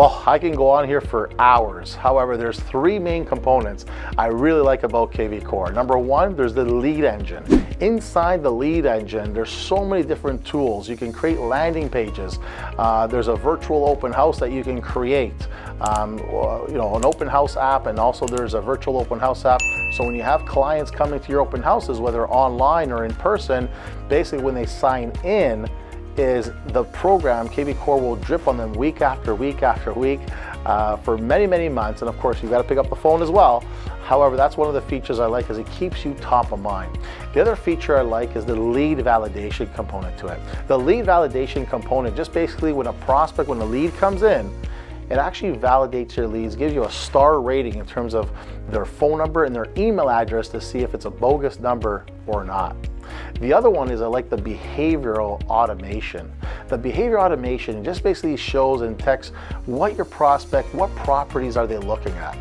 Well, I can go on here for hours. However, there's three main components I really like about kvCORE. Number one, there's the lead engine. Inside the lead engine, there's so many different tools. You can create landing pages. There's a virtual open house that you can create. An open house app, and also there's a virtual open house app. So when you have clients coming to your open houses, whether online or in person, basically when they sign in, is the program, kvCORE will drip on them week after week after week for many, many months. And of course, you've got to pick up the phone as well. However, that's one of the features I like, is it keeps you top of mind. The other feature I like is the lead validation component to it. The lead validation component, just basically when a lead comes in, it actually validates your leads, gives you a star rating in terms of their phone number and their email address to see if it's a bogus number or not. The other one is I like the behavioral automation. The behavioral automation just basically shows in text what your prospect, what properties are they looking at.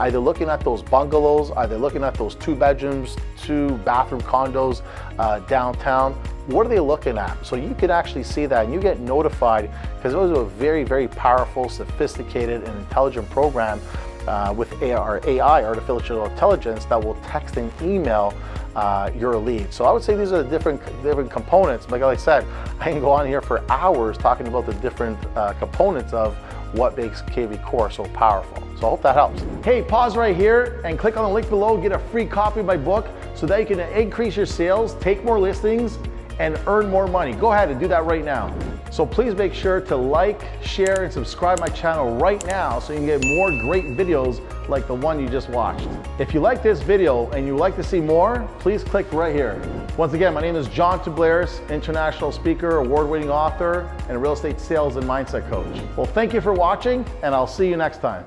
Are they looking at those bungalows? Are they looking at those 2 bedrooms, 2 bathroom condos downtown? What are they looking at? So you can actually see that, and you get notified, because it was a very, very powerful, sophisticated, and intelligent program with AI, artificial intelligence, that will text and email your lead. So I would say these are the different components. Like I said, I can go on here for hours talking about the different components of what makes kvCORE so powerful. So I hope that helps. Hey, pause right here and click on the link below, get a free copy of my book so that you can increase your sales, take more listings, and earn more money. Go ahead and do that right now. So please make sure to like, share, and subscribe my channel right now so you can get more great videos like the one you just watched. If you like this video and you would like to see more, please click right here. Once again, my name is John Toublaris, international speaker, award-winning author, and real estate sales and mindset coach. Well, thank you for watching, and I'll see you next time.